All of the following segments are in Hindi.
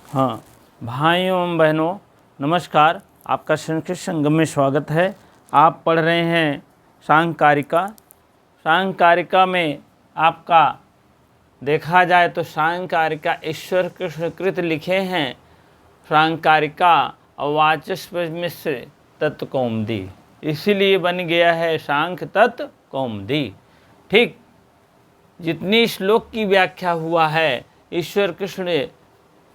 हाँ भाइयों एवं बहनों नमस्कार, आपका संस्कृत संगम में स्वागत है। आप पढ़ रहे हैं सांख्यकारिका। सांख्यकारिका में आपका देखा जाए तो सांख्यकारिका ईश्वर कृष्णकृत लिखे हैं। सांख्यकारिका अवाचस्पति मिश्र तत्व कौमुदी, इसीलिए बन गया है सांख्य तत्व कौमुदी। ठीक, जितनी श्लोक की व्याख्या हुआ है ईश्वर कृष्ण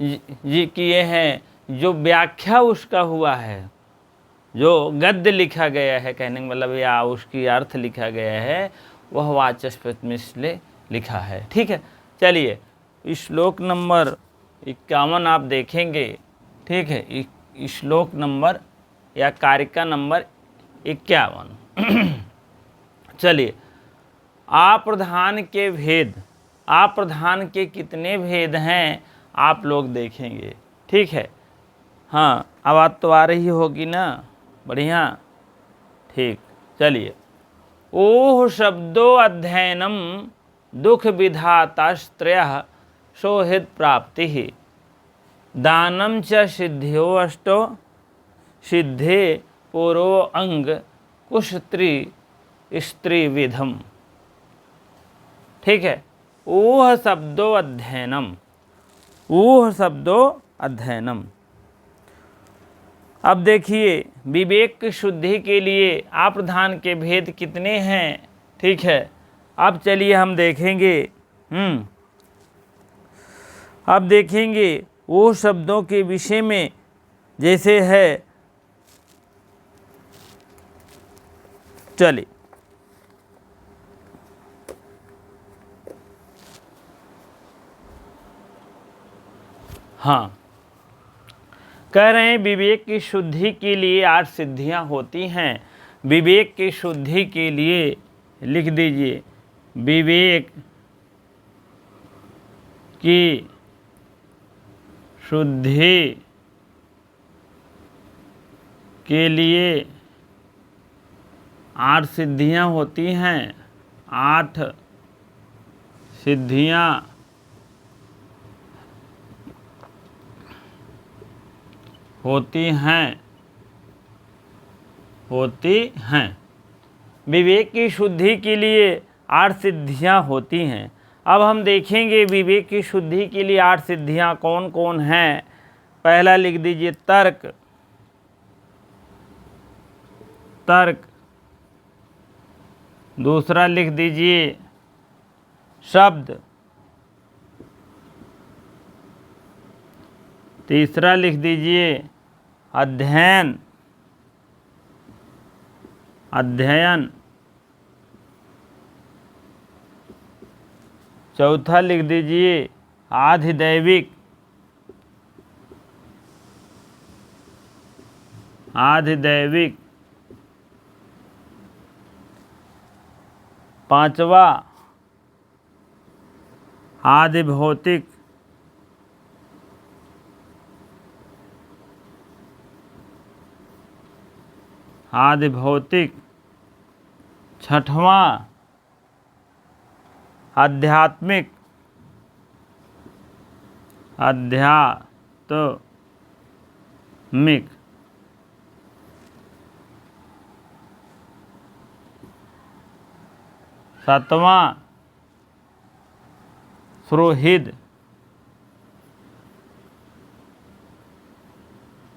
जी किए हैं, जो व्याख्या उसका हुआ है, जो गद्य लिखा गया है, कहने का मतलब या उसकी अर्थ लिखा गया है, वह वाचस्पति मिश्र ने लिखा है। ठीक है, चलिए श्लोक नंबर 51 आप देखेंगे। ठीक है, श्लोक नंबर या कारिका नंबर 51। चलिए, आप्रधान के भेद, आप्रधान के कितने भेद हैं आप लोग देखेंगे। ठीक है, हाँ आवाज़ तो आ रही होगी ना, बढ़िया। ठीक, चलिए। ओह शब्दो अध्ययनम दुख विधातास्त्रयः सौहृद प्राप्ति दानम च सिद्ध्यो अष्टो सिद्धे पूर्व अंग कुशत्री स्त्री विधम। ठीक है, ओह शब्दो अध्ययनम, ऊह शब्दो अध्ययनम। अब देखिए, विवेक की शुद्धि के लिए आप्रधान के भेद कितने हैं। ठीक है, अब चलिए हम देखेंगे। अब देखेंगे वो शब्दों के विषय में, जैसे है, चलिए हाँ, कह रहे हैं विवेक की शुद्धि के लिए 8 सिद्धियां होती हैं। विवेक की शुद्धि के लिए लिख दीजिए, विवेक की शुद्धि के लिए 8 सिद्धियां होती हैं। 8 सिद्धियां होती हैं। विवेक की शुद्धि के लिए 8 सिद्धियां होती हैं। अब हम देखेंगे विवेक की शुद्धि के लिए 8 सिद्धियां कौन कौन हैं। पहला लिख दीजिए तर्क, तर्क। दूसरा लिख दीजिए शब्द। तीसरा लिख दीजिए अध्ययन, अध्ययन। चौथा लिख दीजिए आधिदैविक, आधिदैविक। पांचवा आधिभौतिक, आधिभौतिक। छठवां आध्यात्मिक, आध्यात्मिक। सातवां सुहृद।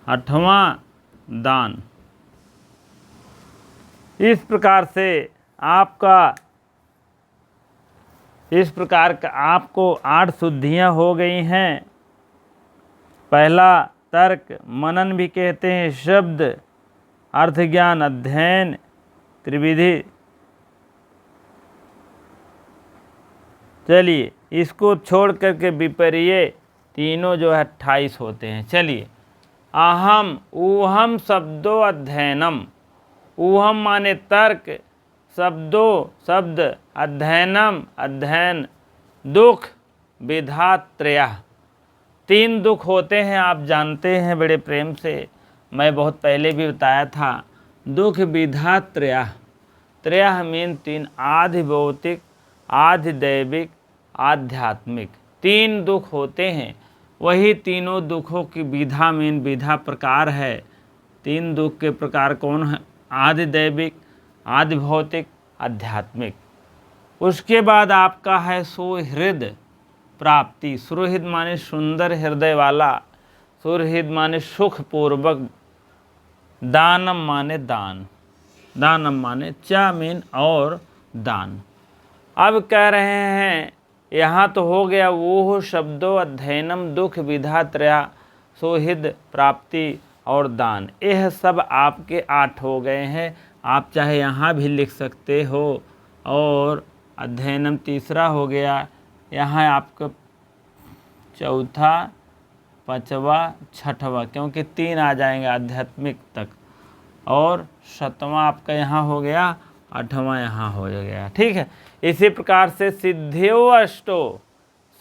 आठवां दान। इस प्रकार से आपको 8 शुद्धियां हो गई हैं। पहला तर्क, मनन भी कहते हैं, शब्द, अर्थ ज्ञान, अध्ययन, त्रिविधि। चलिए, इसको छोड़ करके विपर्य तीनों जो है 28 होते हैं। चलिए, अहम ऊहम शब्दो अध्ययनम। ऊहम माने तर्क, शब्दो शब्द, अध्ययनम अध्ययन, दुख विधात्रयः। 3 दुख होते हैं, आप जानते हैं बड़े प्रेम से, मैं बहुत पहले भी बताया था। दुख विधात्रयः, त्रयः मीन 3, आधिभौतिक, आधिदैविक, आध्यात्मिक। 3 दुख होते हैं। वही तीनों दुखों की विधा में विधा प्रकार है। तीन दुख के प्रकार कौन है? आदि दैविक, आदि भौतिक, आध्यात्मिक। उसके बाद आपका है सुहृद प्राप्ति। सुहृद माने सुंदर हृदय वाला, सुहृद माने सुख पूर्वक, दानम माने दान, दानम माने चा मीन और दान। अब कह रहे हैं यहाँ तो हो गया वो शब्दों अध्ययनम दुख विधा त्रया, सुहृद प्राप्ति और दान, यह सब आपके 8 हो गए हैं। आप चाहे यहाँ भी लिख सकते हो। और अध्ययनम तीसरा हो गया, यहाँ आपका चौथा, पांचवा, छठवा, क्योंकि 3 आ जाएंगे आध्यात्मिक तक, और 7वां आपका यहाँ हो गया, 8वां यहाँ हो गया। ठीक है। इसी प्रकार से सिद्धियो अष्टो,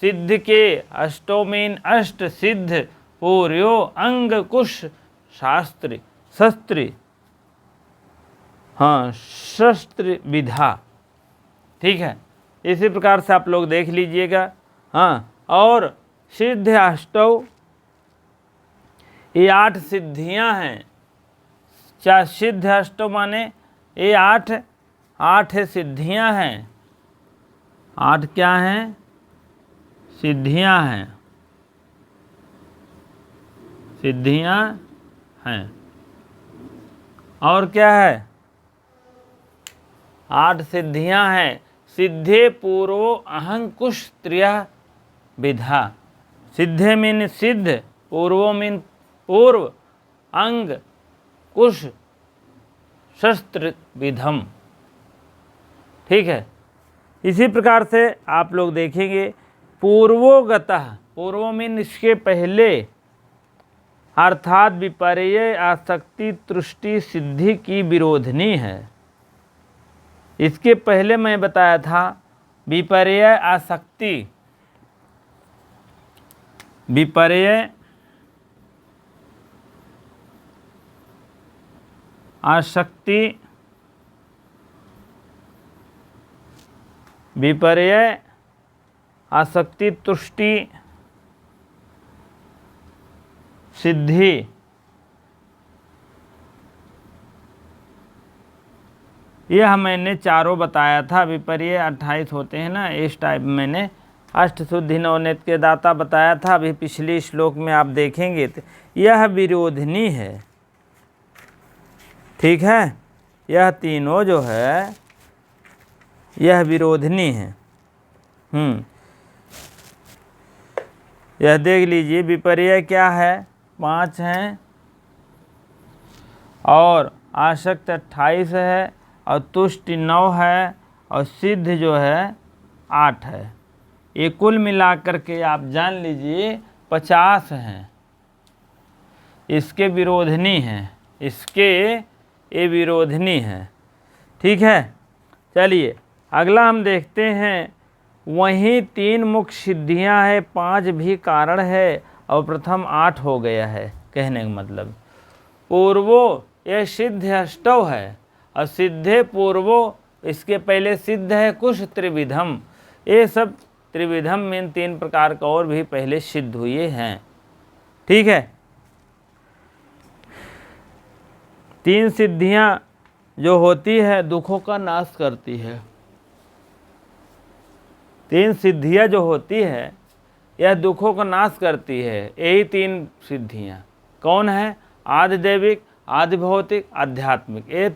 सिद्ध के अष्टो मीन अष्ट सिद्ध, पूर्यो अंग कुश शास्त्र शस्त्र, हाँ शस्त्र विधा। ठीक है। इसी प्रकार से आप लोग देख लीजिएगा। हाँ, और सिद्ध अष्टौ, ये 8 सिद्धियां हैं। क्या सिद्ध अष्टौ माने ये 8 सिद्धियां हैं। 8 क्या हैं? सिद्धियां हैं, सिद्धियां हैं। और क्या है? 8 सिद्धियां हैं। सिद्धे पूर्वो अहंकुश त्रिया विधा। सिद्धे मीन सिद्ध, पूर्वो मीन पूर्व, अंग कुश शस्त्र विधम। ठीक है। इसी प्रकार से आप लोग देखेंगे पूर्वोगतः, पूर्व मीन इसके पहले, अर्थात विपर्य आसक्ति तुष्टि सिद्धि की विरोधनी है। इसके पहले मैं बताया था विपर्य आसक्ति, विपर्य आसक्ति, विपर्य आसक्ति तुष्टि सिद्धि, यह मैंने चारों बताया था। विपर्य 28 होते हैं ना, इस टाइप मैंने अष्ट शुद्धि नवनीत के दाता बताया था। अभी पिछले श्लोक में आप देखेंगे तो यह विरोधनी है। ठीक है। यह तीनों जो है यह विरोधनी है। यह देख लीजिए, विपर्य क्या है? 5 हैं, और आसक्त 28 है, और तुष्टि 9 है, और सिद्ध जो है 8 है। ये कुल मिलाकर के आप जान लीजिए 50 हैं। इसके विरोधनी हैं, इसके ये विरोधनी है। ठीक है। चलिए अगला हम देखते हैं। वहीं 3 मुख्य सिद्धियां हैं, 5 भी कारण है, और प्रथम 8 हो गया है। कहने का मतलब पूर्वो यह सिद्ध अष्टौ है, और सिद्धे पूर्वो इसके पहले सिद्ध है कुश त्रिविधम। ये सब त्रिविधम में 3 प्रकार का और भी पहले सिद्ध हुए हैं। ठीक है। 3 सिद्धियां जो होती है दुखों का नाश करती है। 3 सिद्धियां जो होती है यह दुखों का नाश करती है। यही 3 सिद्धियां कौन है? आदि दैविक, आदि भौतिक, आध्यात्मिक। ये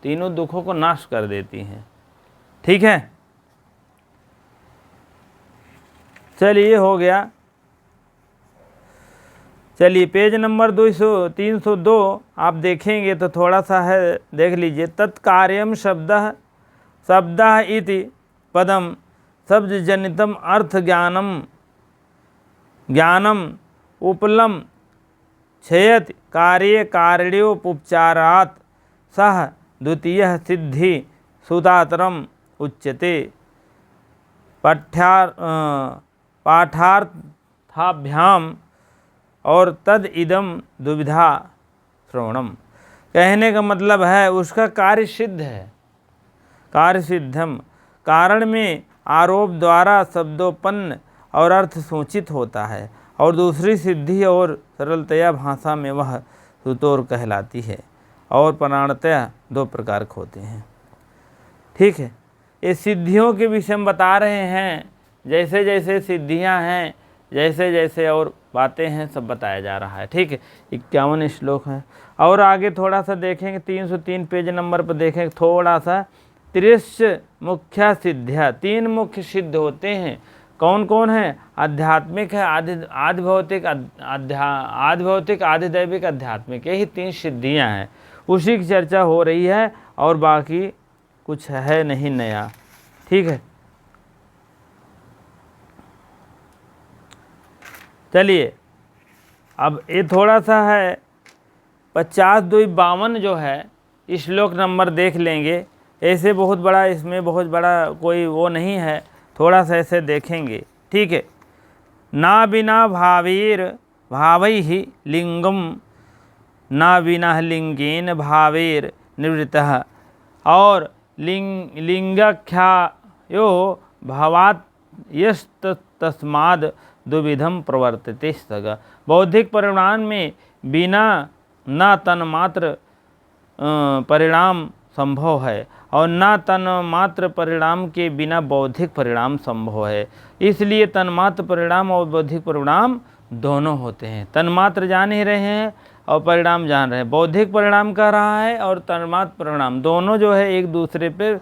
तीनों दुखों को नाश कर देती हैं। ठीक है। चलिए हो गया। चलिए पेज नंबर 302 आप देखेंगे तो थोड़ा सा है, देख लीजिए। तत्कार्यम शब्दः इति पदम शब्दजनितम अर्थ ज्ञानम उपलम छेयति कार्ये कारणोपचारात् सह द्वितीयः सिद्धि सुतातरम उच्यते। पाठार्थाभ्याम और तद इदम दुविधा श्रवणम। कहने का मतलब है उसका कार्य सिद्ध है। कार्य सिद्धम, कारण में आरोप द्वारा शब्दोपन्न और अर्थ सूचित होता है, और दूसरी सिद्धि और सरलतया भाषा में वह सुतोर कहलाती है और प्राणतया 2 प्रकार के होते हैं। ठीक है, ये सिद्धियों के विषय में बता रहे हैं। जैसे जैसे सिद्धियां हैं, जैसे जैसे और बातें हैं, सब बताया जा रहा है। ठीक है, 51 श्लोक हैं। और आगे थोड़ा सा देखेंगे, 303 पेज नंबर पर देखेंगे थोड़ा सा। 30 मुख्य सिद्धियाँ, 3 मुख्य सिद्ध होते हैं। कौन कौन है? आध्यात्मिक है, आधि भौतिक, आधिदैविक, आध्यात्मिक, यही 3 सिद्धियां हैं। उसी की चर्चा हो रही है और बाकी कुछ है नहीं नया। ठीक है, चलिए अब ये थोड़ा सा है 50-52 जो है श्लोक नंबर देख लेंगे। ऐसे बहुत बड़ा, इसमें बहुत बड़ा कोई वो नहीं है, थोड़ा सा ऐसे देखेंगे। ठीक है, ना बिना भावीर भावैहि लिंगम ना बिना लिंगेन भावेर निवृत्तः और लिंगाख्यायो भावात् यस्तस्माद् दुविधम प्रवर्तते सग। बौद्धिक परिणाम में बिना न तन्मात्र परिणाम संभव है और न तन्मात्र परिणाम के बिना बौद्धिक परिणाम संभव है। इसलिए तन्मात्र परिणाम और बौद्धिक परिणाम दोनों होते हैं। तन्मात्र जान ही रहे हैं और परिणाम जान रहे हैं। बौद्धिक परिणाम कह रहा है और तन्मात्र परिणाम, दोनों जो है एक दूसरे पर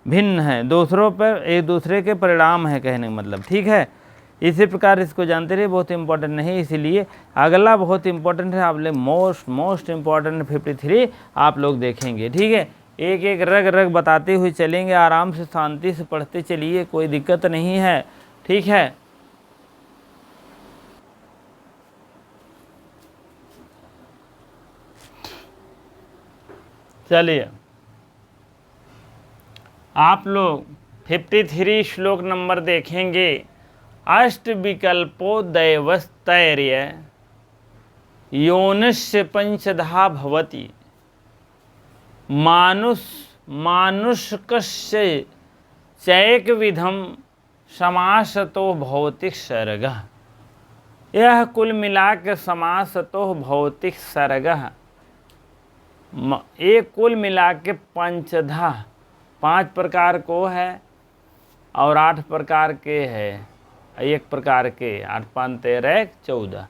भिन्न है, दूसरों पर एक दूसरे के परिणाम है कहने का मतलब। ठीक है, इसी प्रकार इसको जानते रहिए, बहुत इंपॉर्टेंट नहीं। इसीलिए अगला बहुत इंपॉर्टेंट है, आप लोग मोस्ट इंपॉर्टेंट 53 आप लोग देखेंगे। ठीक है, एक एक रग रग बताते हुए चलेंगे, आराम से शांति से पढ़ते चलिए, कोई दिक्कत नहीं है। ठीक है, चलिए आप लोग 53 श्लोक नंबर देखेंगे। अष्ट विकल्पो दैवस्तैर्य योनिस्य पंचधा भवति मानुषकस्य चैक विधम समासतो भौतिक सर्गः। यह कुल मिला के समासतो भौतिक सर्गः, एक कुल मिला के पंचधा 5 प्रकार को है और 8 प्रकार के है, 1 प्रकार के 8 5 13 14,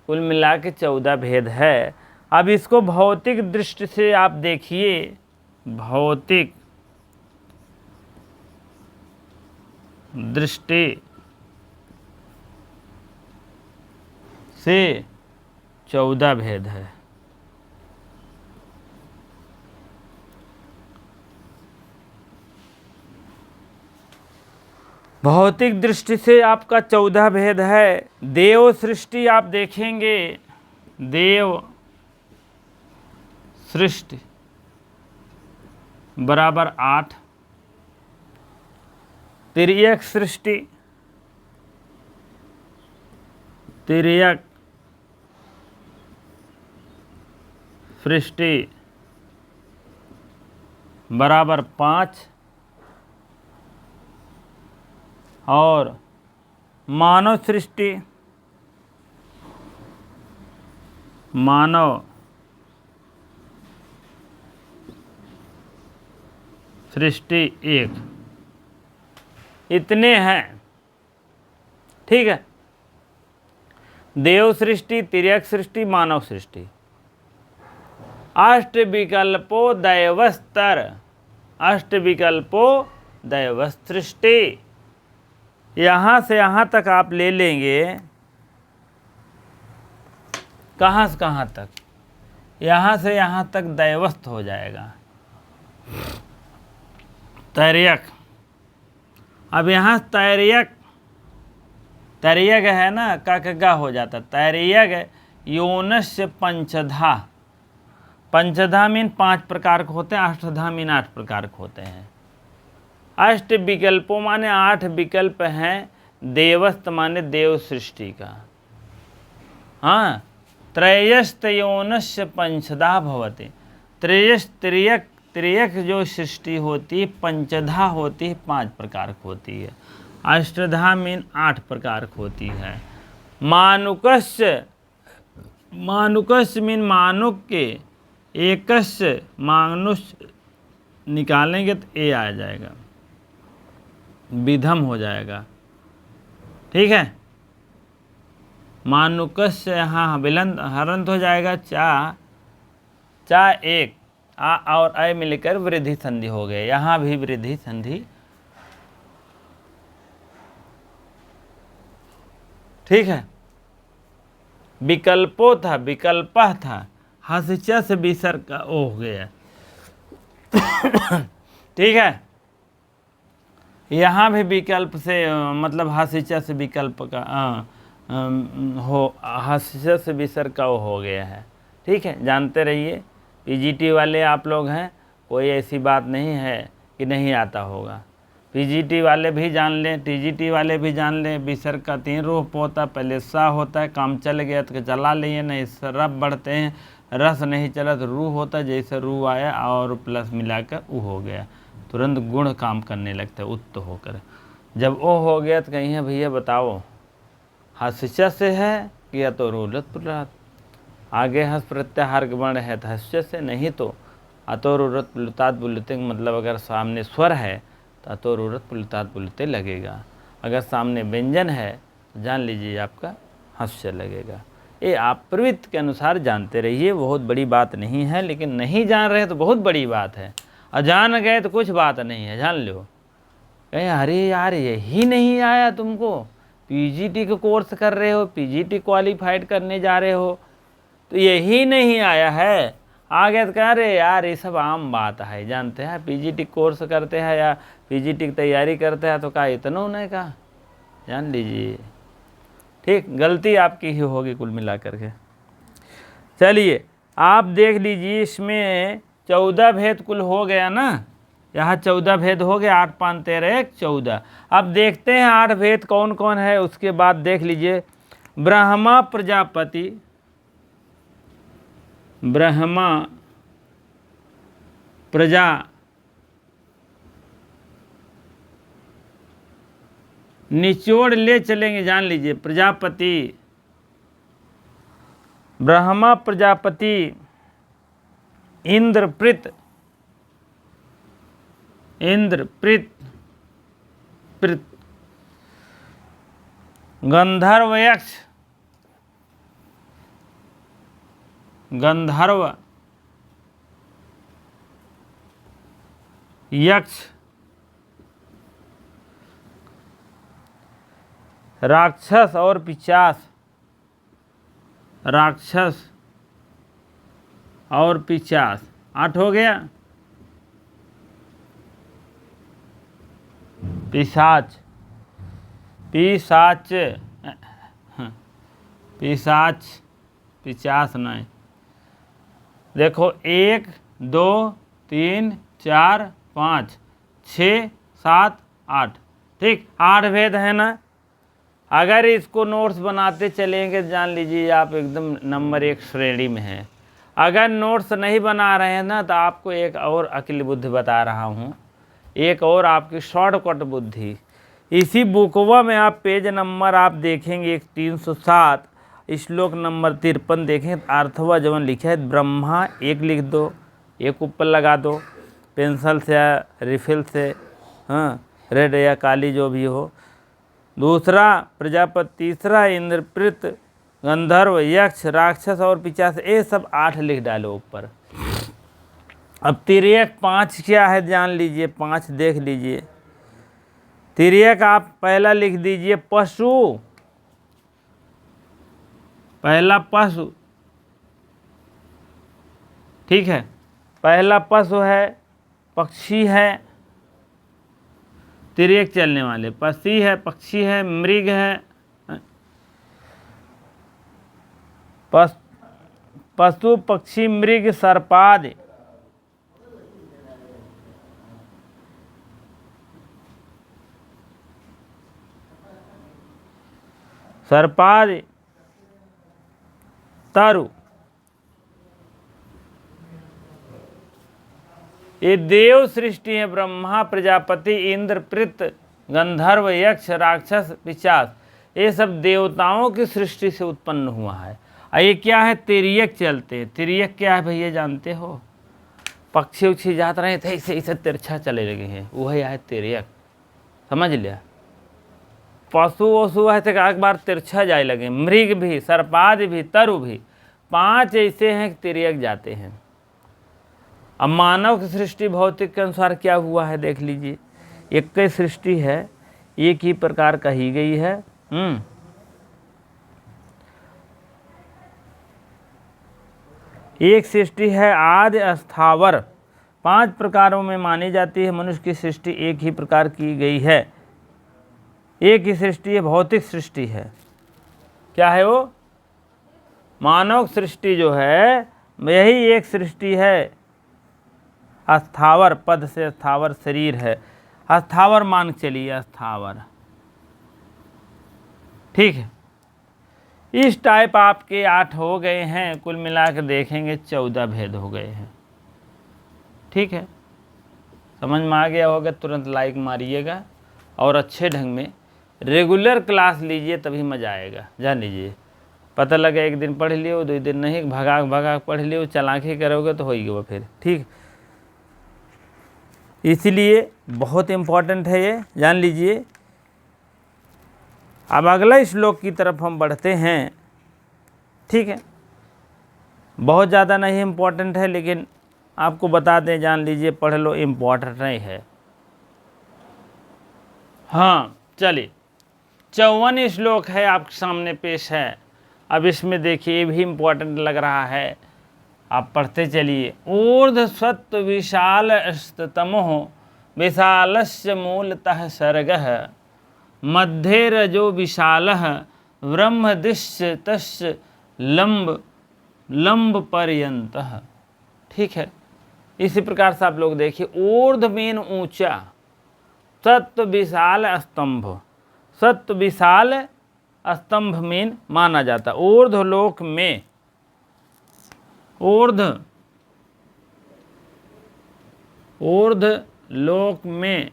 कुल मिला के 14 भेद है। अब इसको भौतिक दृष्टि से आप देखिए, भौतिक दृष्टि से 14 भेद है। भौतिक दृष्टि से आपका 14 भेद है। देव सृष्टि आप देखेंगे, देव सृष्टि बराबर 8, तिर्यक सृष्टि, तिर्यक सृष्टि बराबर 5 और मानव सृष्टि, मानव सृष्टि 1, इतने हैं। ठीक है, देव सृष्टि, तिर्यक सृष्टि, मानव सृष्टि। अष्ट विकल्पो दैवस्तर, अष्ट विकल्पो दैव सृष्टि, यहाँ से यहाँ तक आप ले लेंगे। कहाँ से कहाँ तक? यहाँ से यहाँ तक दैवस्थ हो जाएगा, तैर्यक। अब यहाँ तैर्यक, तैर्यक है ना, का हो जाता तैर्यक। योनस्य पंचधा, पंचधा मीन 5 प्रकार के होते हैं, अष्टधा मीन 8 प्रकार के होते हैं। अष्ट विकल्पों माने 8 विकल्प हैं, देवस्त माने देव सृष्टि का। हाँ, त्रयस्तयोनस्य पंचधा भवति, त्रयस त्रियक, त्रियक जो सृष्टि होती है, पंचधा होती है 5 प्रकार की होती है, अष्टधा मीन 8 प्रकार की होती है। मानुकस्य, मानुकस्य मीन मानुक के, एकस्य मानुष निकालेंगे तो ए आ जाएगा, विधम हो जाएगा। ठीक है, मानुकस्य यहाँ विलंत हरंत हो जाएगा। चा एक आ और अय मिलकर वृद्धि संधि हो गए, यहाँ भी वृद्धि संधि। ठीक है, विकल्पो था, विकल्पः था, हस्य से विसर्ग का ओ हो गया। ठीक है, यहाँ भी विकल्प से मतलब हस्य से विकल्प का हो, हस्य से विसर्ग का ओ हो गया है। ठीक है, जानते रहिए। पीजीटी वाले आप लोग हैं, कोई ऐसी बात नहीं है कि नहीं आता होगा। पीजीटी वाले भी जान लें, टीजीटी वाले भी जान लें। विसर्ग का 3 रूप होता है, पहले सा होता है, काम चल गया तो चला लिए, नहीं रब बढ़ते हैं, रस नहीं चला तो रू होता है, जैसे रू आया और प्लस मिलाकर ऊ हो गया, तुरंत गुण काम करने लगता है उत्त होकर। जब ओ हो गया तो कहीं है भैया बताओ हस्य से है कि या तो रूलत पुलत, आगे हस प्रत्याहार वर्ण है तो हस्य से, नहीं तो अतोरुरत पुलुतात बुलते, मतलब अगर सामने स्वर है तो अतोरुरत पुलुतात बुलते लगेगा, अगर सामने व्यंजन है तो जान लीजिए आपका हस्य लगेगा। ये आप प्रवृत्ति के अनुसार जानते रहिए, बहुत बड़ी बात नहीं है, लेकिन नहीं जान रहे तो बहुत बड़ी बात है, और जान गए तो कुछ बात नहीं है, जान लो। कहीं अरे यार यही नहीं आया तुमको, पीजीटी का कोर्स कर रहे हो, पीजीटी क्वालिफाइड करने जा रहे हो तो यही नहीं आया है, आ गया तो कह रहे यार ये सब आम बात है, जानते हैं पीजीटी कोर्स करते हैं या पीजीटी की तैयारी करते हैं तो क्या इतना उन्हें का जान लीजिए। ठीक, गलती आपकी ही होगी कुल मिला करके। चलिए आप देख लीजिए, इसमें 14 भेद कुल हो गया ना, यहाँ 14 भेद हो गया, 8 5 13 1 14। अब देखते हैं 8 भेद कौन कौन है, उसके बाद देख लीजिए। ब्रह्मा प्रजापति, ब्रह्मा प्रजा निचोड़ ले चलेंगे, जान लीजिए। प्रजापति, ब्रह्मा प्रजापति, इंद्रपृत, इंद्रपृत पृत, गंधर्व यक्ष, गंधर्व यक्ष, राक्षस और पिशाच, राक्षस और पिशाच, 8 हो गया। पिशाच, पिशाच, पिशाच, पिशाच नहीं। देखो 1 2 3 4 5 6 7 8, ठीक 8 भेद है ना। अगर इसको नोट्स बनाते चलेंगे जान लीजिए आप एकदम नंबर 1 श्रेणी में हैं। अगर नोट्स नहीं बना रहे हैं ना तो आपको एक और अक्ल बुद्धि बता रहा हूँ, एक और आपकी शॉर्टकट बुद्धि। इसी बुकवा में आप पेज नंबर आप देखेंगे 307 श्लोक नंबर 53 देखें, अर्थवा जवन लिखा है ब्रह्मा 1 लिख दो, एक ऊपर लगा दो पेंसिल से या रिफिल से, हाँ रेड या काली जो भी हो। दूसरा प्रजापति, तीसरा इंद्रपृत, गंधर्व, यक्ष, राक्षस और पिशाच, ये सब 8 लिख डालो ऊपर। अब तिर्यक 5 क्या है जान लीजिए, 5 देख लीजिए। तिर्यक आप पहला लिख दीजिए पशु, पहला पशु, ठीक है, पहला पशु है, पक्षी है, तिर्यक चलने वाले पक्षी है, पक्षी है, मृग है, पशु पक्षी मृग सर्पादि, सर्पादि, तरु, ये देव सृष्टि है। ब्रह्मा प्रजापति इंद्रपृत गंधर्व यक्ष राक्षस पिशाच, ये सब देवताओं की सृष्टि से उत्पन्न हुआ है। और ये क्या है, तिर्यक चलते हैं। तिर्यक क्या है भैया जानते हो? पक्षी उक्षी जाते रहे थे ऐसे ऐसे तिरछा चले लगे हैं, वही है तिर्यक, समझ लिया। पशु वशु है तो एक बार तिरछा जाए लगे, मृग भी, सर्पादि भी, तरु भी, 5 ऐसे हैं कि तिर्यक जाते हैं। अब मानव की सृष्टि भौतिक के अनुसार क्या हुआ है देख लीजिए। एक ही सृष्टि है, एक ही प्रकार कही गई है। एक सृष्टि है आदि अस्थावर, 5 प्रकारों में मानी जाती है। मनुष्य की सृष्टि एक ही प्रकार की गई है, एक ही सृष्टि है, भौतिक सृष्टि है। क्या है वो? मानव सृष्टि जो है यही एक सृष्टि है। अस्थावर पद से अस्थावर शरीर है, अस्थावर मान चलिए, अस्थावर, ठीक है। इस टाइप आपके 8 हो गए हैं, कुल मिलाकर देखेंगे 14 भेद हो गए हैं, ठीक है। समझ में आ गया होगा, तुरंत लाइक मारिएगा और अच्छे ढंग में रेगुलर क्लास लीजिए, तभी मज़ा आएगा। जान लीजिए, पता लगा एक दिन पढ़ लियो, 2 दिन नहीं, भगा पढ़ लियो, चालाकी करोगे तो होएगा फिर, ठीक। इसीलिए बहुत इम्पोर्टेंट है ये, जान लीजिए। अब अगला श्लोक की तरफ हम बढ़ते हैं, ठीक है। बहुत ज़्यादा नहीं इम्पोर्टेंट है, लेकिन आपको बता दें, जान लीजिए, पढ़ लो, इम्पोर्टेंट नहीं है। हाँ चलिए, 54 श्लोक है आपके सामने पेश है। अब इसमें देखिए, ये भी इम्पोर्टेंट लग रहा है, आप पढ़ते चलिए। ऊर्ध्व सत्व विशाल तमोः विशालस्य मूलतः सर्गः मध्ये रजो विशालः ब्रह्मदिश्य तस्य लंब पर्यंतः, ठीक है। इसी प्रकार से आप लोग देखिए, ऊर्ध्व मीन ऊंचा, सत्व विशाल स्तंभ, सत्व विशाल स्तंभ मीन माना जाता। ऊर्ध्व लोक में, ऊर्ध्व लोक में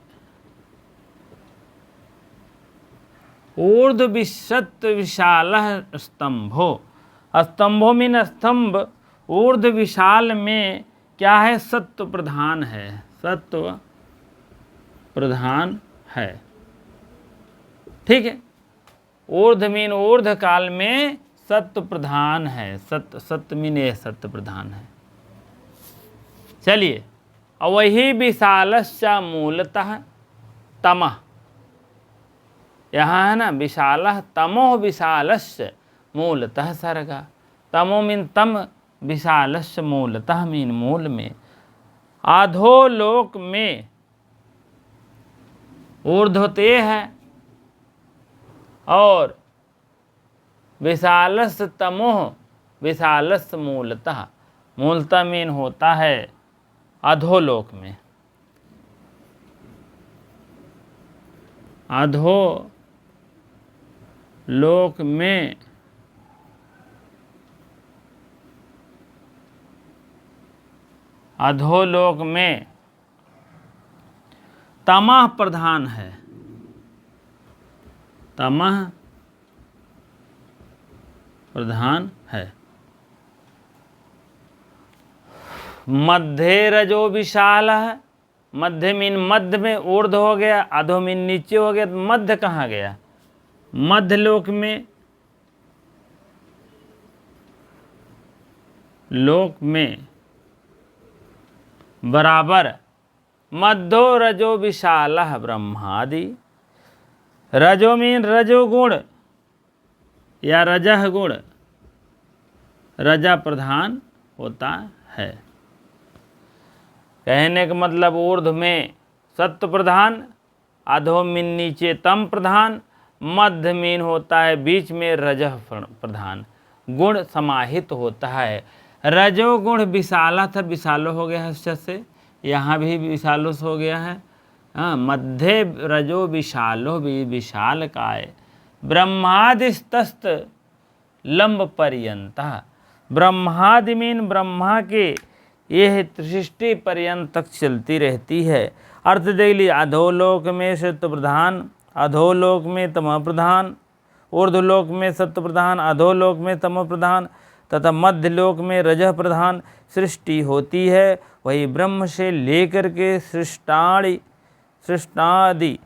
ऊर्ध्व सत्व विशाल स्तंभो, स्तंभो मीन स्तंभ, ऊर्ध्व विशाल में क्या है, सत्व प्रधान है, सत्व प्रधान है, ठीक है। ऊर्ध्व मीन ऊर्ध्व काल में सत्व प्रधान है, सत्य मीन सत्य प्रधान है। चलिए, वही विशालस्य मूलतः तमः, यहाँ है ना, विशालः तमो विशालस्य मूलतः सर्गा, तमो मीन तम, विशालस्य मूलतः मीन मूल में। अधोलोक में ऊर्ध्वते है और विशालस्य तमोह, विशालस्य मूलतः, मूलतः मीन होता है अधोलोक में। अधोलोक में तमः प्रधान है, तमः प्रधान है। मध्य रजो विशाल है, मध्य मीन मध्य में ऊर्ध्व हो गया, अधो मीन नीचे हो गया, तो मध्य कहाँ गया, मध्य लोक में बराबर मध्यो रजो विशाल ब्रह्मादि। रजो मीन रजोगुण या रजह गुण, रजा प्रधान होता है। कहने का मतलब, ऊर्ध्व में सत्व प्रधान, अधो मीन नीचे तम प्रधान, मध्य मीन होता है बीच में रजह प्रधान, गुण समाहित होता है। रजोगुण विशाला था, विशालो हो गया है से, यहाँ भी विशालोस हो गया है। हाँ, मध्य रजो विशालो भी विशाल काय, ब्रह्मादिस्तस्त लंब पर्यंतः, ब्रह्मादि मीन ब्रह्मा के यह सृष्टि पर्यंत तक चलती रहती है। अर्थ देख लीजिए, अधोलोक में सत्व प्रधान, अधोलोक में तमः प्रधान, ऊर्ध्वलोक में सत्व प्रधान, अधोलोक में तमो प्रधान तथा मध्यलोक में रजः प्रधान सृष्टि होती है। वही ब्रह्म से लेकर के सृष्टादि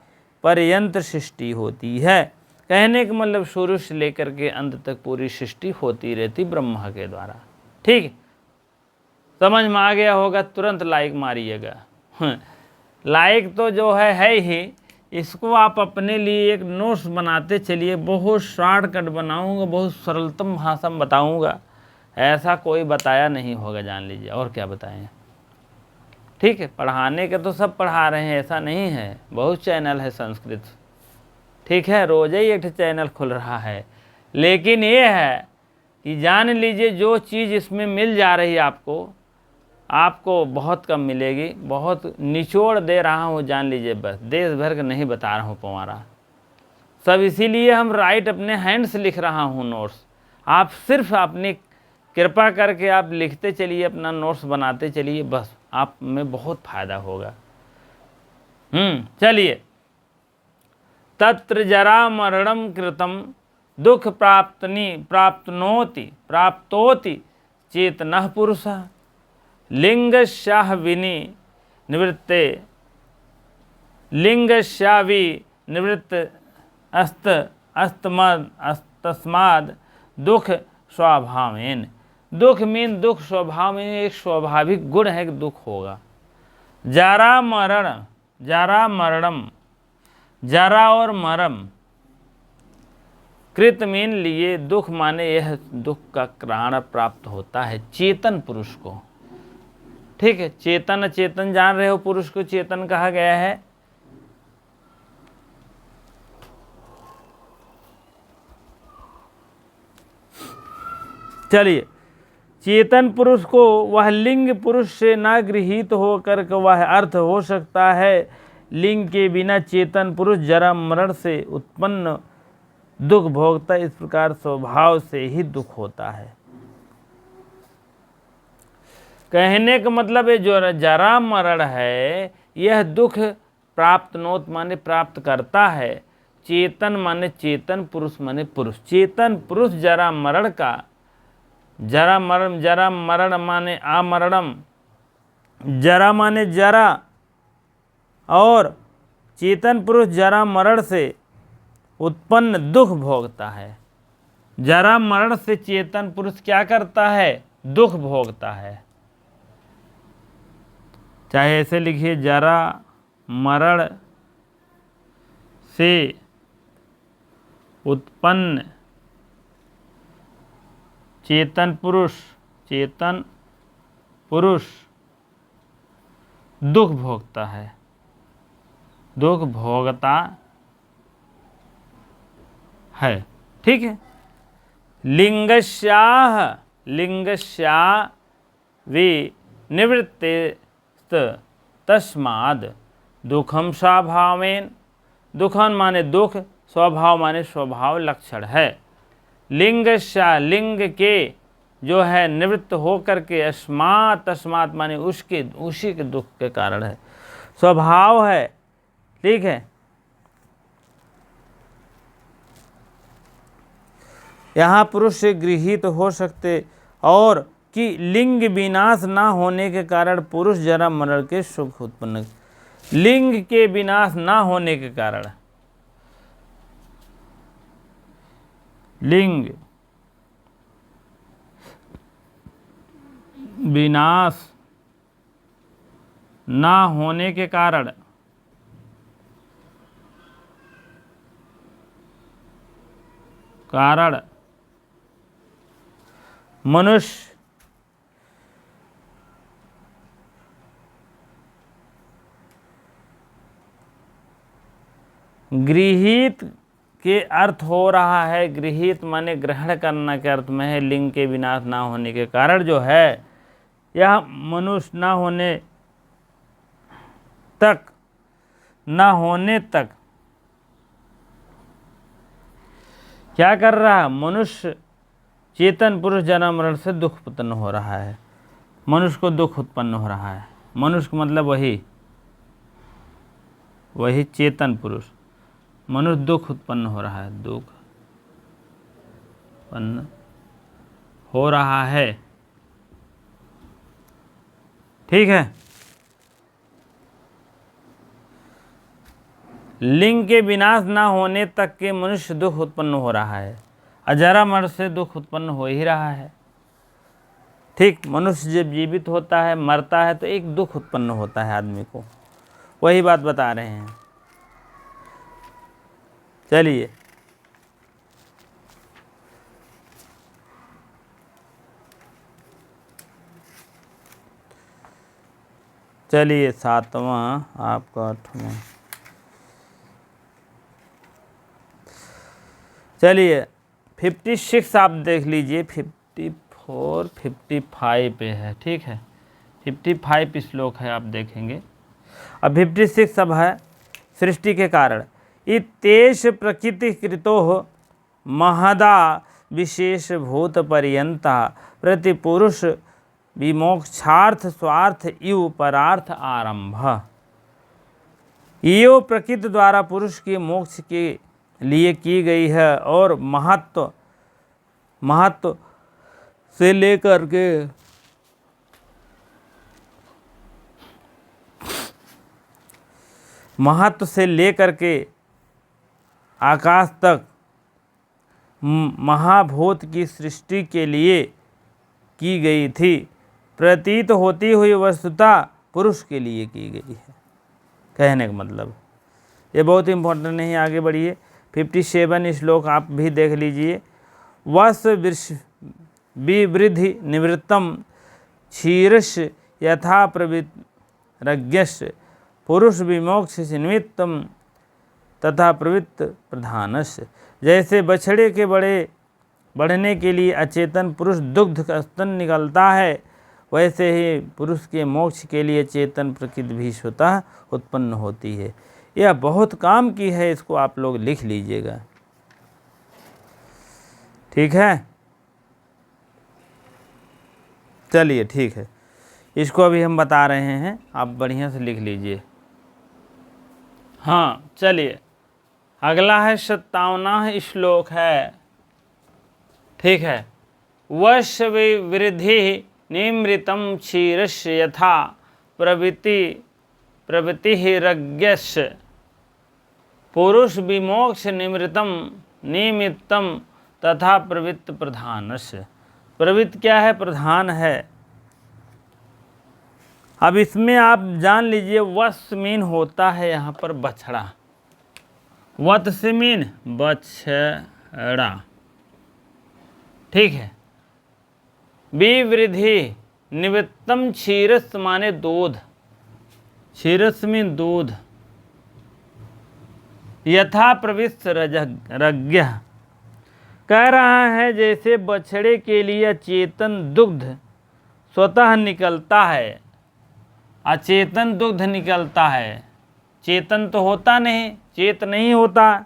पर्यंत सृष्टि होती है। कहने का मतलब शुरू से लेकर के अंत तक पूरी सृष्टि होती रहती ब्रह्मा के द्वारा। ठीक, समझ में आ गया होगा? तुरंत लाइक मारिएगा। लाइक तो जो है ही, इसको आप अपने लिए एक नोट्स बनाते चलिए। बहुत शॉर्टकट बनाऊंगा, बहुत सरलतम भाषा में बताऊंगा, ऐसा कोई बताया नहीं होगा, जान लीजिए। और क्या बताएं? ठीक है, पढ़ाने के तो सब पढ़ा रहे हैं, ऐसा नहीं है। बहुत चैनल है संस्कृत, ठीक है, रोज ही एक चैनल खुल रहा है। लेकिन ये है कि जान लीजिए जो चीज़ इसमें मिल जा रही है आपको बहुत कम मिलेगी। बहुत निचोड़ दे रहा हूँ, जान लीजिए, बस देश भर का नहीं बता रहा हूँ पवारा सब। इसीलिए हम राइट अपने हैंड से लिख रहा हूँ नोट्स। आप सिर्फ अपनी कृपा करके आप लिखते चलिए, अपना नोट्स बनाते चलिए, बस आप में बहुत फायदा होगा। चलिए, तत्र जरा मरणम कृतम दुख प्राप्तोति चेतनः पुरुषः लिंगस्याह विनिवृत्ते लिंगस्याविनिवृत्त तस्माद् दुख स्वभावेन। दुख मीन दुख स्वभाव में एक स्वाभाविक गुण है कि दुख होगा। जरा मरणम, जरा और मरम, कृत मीन लिए दुख, माने यह दुख का कारण प्राप्त होता है चेतन पुरुष को। ठीक है, चेतन चेतन जान रहे हो, पुरुष को चेतन कहा गया है। चलिए, चेतन पुरुष को वह लिंग पुरुष से न गृहीत होकर के वह अर्थ हो सकता है। लिंग के बिना चेतन पुरुष जरा मरण से उत्पन्न दुख भोगता, इस प्रकार स्वभाव से ही दुख होता है। कहने का मतलब है जो जरा मरण है यह दुख प्राप्तनोत माने प्राप्त करता है। चेतन माने चेतन, पुरुष माने पुरुष। चेतन पुरुष जरा मरण का, जरा मरण माने आमरणम, जरा माने जरा, और चेतन पुरुष जरा मरण से उत्पन्न दुख भोगता है। जरा मरण से चेतन पुरुष क्या करता है? दुख भोगता है। चाहे ऐसे लिखिए, जरा मरण से उत्पन्न चेतन पुरुष दुख भोगता है, दुख भोगता है। ठीक है, लिंगस्या विनिवृत्ते तस्माद् दुखम स्वभावेन। दुखन माने दुख, स्वभाव माने स्वभाव लक्षण है। लिंगस्या लिंग के जो है निवृत्त होकर के, तस्मात् माने उसके, उसी के दुख के कारण है, स्वभाव है। ठीक है, यहाँ पुरुष से गृहीत हो सकते, और कि लिंग विनाश ना होने के कारण पुरुष जरा मरण के सुख उत्पन्न। लिंग के विनाश ना होने के कारण, लिंग विनाश ना होने के कारण मनुष्य गृहीत के अर्थ हो रहा है। गृहीत माने ग्रहण करना के अर्थ में है। लिंग के विनाश ना होने के कारण जो है, यह मनुष्य ना होने तक क्या कर रहा है? मनुष्य चेतन पुरुष जन्म मरण से दुख उत्पन्न हो रहा है। मनुष्य को दुख उत्पन्न हो रहा है। मनुष्य का मतलब वही चेतन पुरुष। मनुष्य दुख उत्पन्न हो रहा है, दुख उत्पन्न हो रहा है। ठीक है। लिंग के विनाश न होने तक के मनुष्य दुख उत्पन्न हो रहा है। अजरा मर से दुख उत्पन्न हो ही रहा है। ठीक, मनुष्य जब जीवित होता है, मरता है, तो एक दुख उत्पन्न होता है आदमी को। वही बात बता रहे हैं। चलिए, चलिए 7वां आपका 8वां। चलिए 56 आप देख लीजिए। 54 55 पे है। ठीक है, 55 श्लोक है, आप देखेंगे। अब 56 अब है सृष्टि के कारण। इत्येष प्रकृति कृतो महदा विशेष भूत पर्यंता प्रतिपुरुष विमोक्षार्थ स्वार्थ इव परार्थ आरंभ। यो प्रकृति द्वारा पुरुष के मोक्ष के लिए की गई है और महत्व से लेकर के आकाश तक महाभूत की सृष्टि के लिए की गई थी। प्रतीत होती हुई वस्तुतः पुरुष के लिए की गई है। कहने का मतलब ये बहुत इंपॉर्टेंट नहीं, आगे बढ़िए। 57 श्लोक आप भी देख लीजिए। वस विवृद्धि निवृत्तम क्षीरश यथा प्रवृत्तिरज्ञश पुरुष विमोक्ष निमित्तम तथा प्रवृत्त प्रधानश। जैसे बछड़े के बढ़ने के लिए अचेतन पुरुष दुग्ध का स्तन निकलता है, वैसे ही पुरुष के मोक्ष के लिए चेतन प्रकृति भी स्वतः उत्पन्न होती है। यह बहुत काम की है, इसको आप लोग लिख लीजिएगा। ठीक है, चलिए ठीक है, इसको अभी हम बता रहे हैं, आप बढ़िया से लिख लीजिए। हाँ, चलिए अगला है 57वां श्लोक है। ठीक है, वश विवृद्धि निमृतम क्षीरस्य यथा प्रवृत्तिरज्ञश पुरुष विमोक्ष निमित्तम तथा प्रवृत्त प्रधानस्य। प्रवृत्त क्या है? प्रधान है। अब इसमें आप जान लीजिए, वत्स मीन होता है यहाँ पर बछड़ा। वत्स मीन बछड़ा। ठीक है। विवृद्धि निवृत्तम क्षीरस माने दूध। क्षीरस मीन दूध। यथा प्रविष्ट रज्ञ कह रहा है जैसे बछड़े के लिए चेतन दुग्ध स्वतः निकलता है, अचेतन दुग्ध निकलता है। चेतन तो होता नहीं, चेत नहीं होता।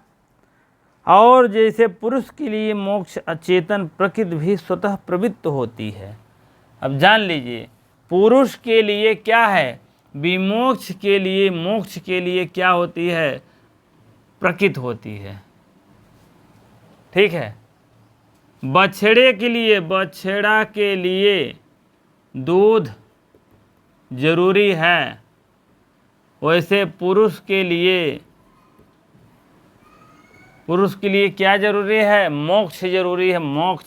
और जैसे पुरुष के लिए मोक्ष अचेतन प्रकृति भी स्वतः प्रवृत्त होती है। अब जान लीजिए, पुरुष के लिए क्या है? विमोक्ष के लिए, मोक्ष के लिए क्या होती है? प्रकृति होती है। ठीक है। बछड़े के लिए, बछड़ा के लिए दूध जरूरी है, वैसे पुरुष के लिए क्या जरूरी है? मोक्ष जरूरी है, मोक्ष।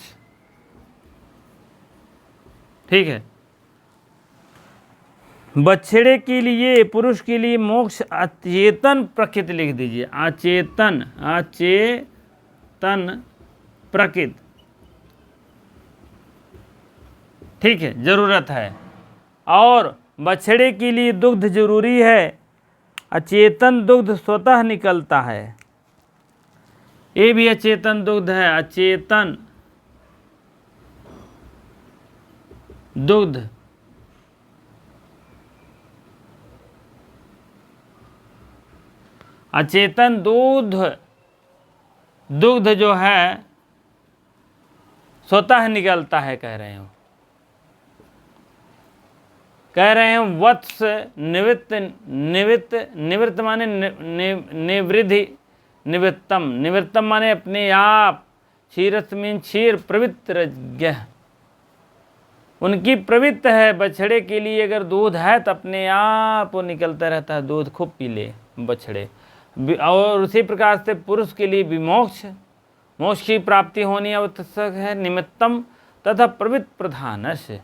ठीक है। बछड़े के लिए, पुरुष के लिए मोक्ष अचेतन प्रकृति लिख दीजिए। अचेतन प्रकृति। ठीक है, जरूरत है। और बछड़े के लिए दुग्ध जरूरी है, अचेतन दुग्ध स्वतः निकलता है। ये भी अचेतन दुग्ध है, अचेतन दुग्ध। अचेतन दुग्ध जो है स्वतः निकलता है, कह रहे हो। कह रहे हैं वत्स निवृत्त माने निवृद्धि निवृत्तम। निवृत्तम माने अपने आप क्षीरस मीन क्षीर प्रवृत्तज्ञ, उनकी प्रवृत्ति है बछड़े के लिए अगर दूध है तो अपने आप वो निकलता रहता है, दूध खूब पी ले बछड़े। और उसी प्रकार से पुरुष के लिए विमोक्ष, मोक्ष की प्राप्ति होनी आवश्यक है, निमित्तम तथा प्रवृत्त प्रधानस्य,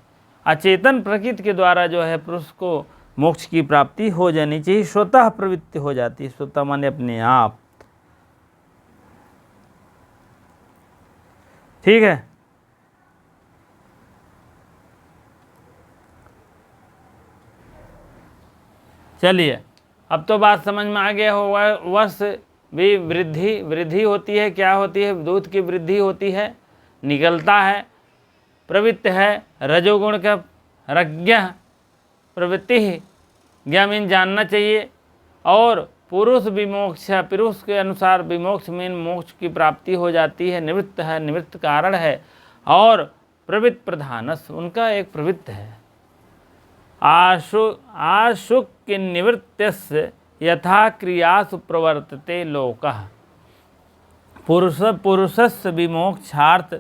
अचेतन प्रकृति के द्वारा जो है पुरुष को मोक्ष की प्राप्ति हो जानी चाहिए, स्वतः प्रवृत्ति हो जाती है, स्वतः माने अपने आप। ठीक है, चलिए अब तो बात समझ में आ गया होगा। वर्ष भी वृद्धि होती है, क्या होती है, दूध की वृद्धि होती है, निकलता है, प्रवृत्ति है, रजोगुण का रज्ञ प्रवृत्ति ही, ज्ञा मीन जानना चाहिए, और पुरुष विमोक्ष, पुरुष के अनुसार विमोक्ष मीन मोक्ष की प्राप्ति हो जाती है, निवृत्त है, निवृत्त कारण है, और प्रवृत्त प्रधानस उनका एक प्रवृत्त है। आशुक्य निवृत्त्यस्य यथा क्रियासु प्रवर्तते लोकः, पुरुषस्य विमोक्षार्थ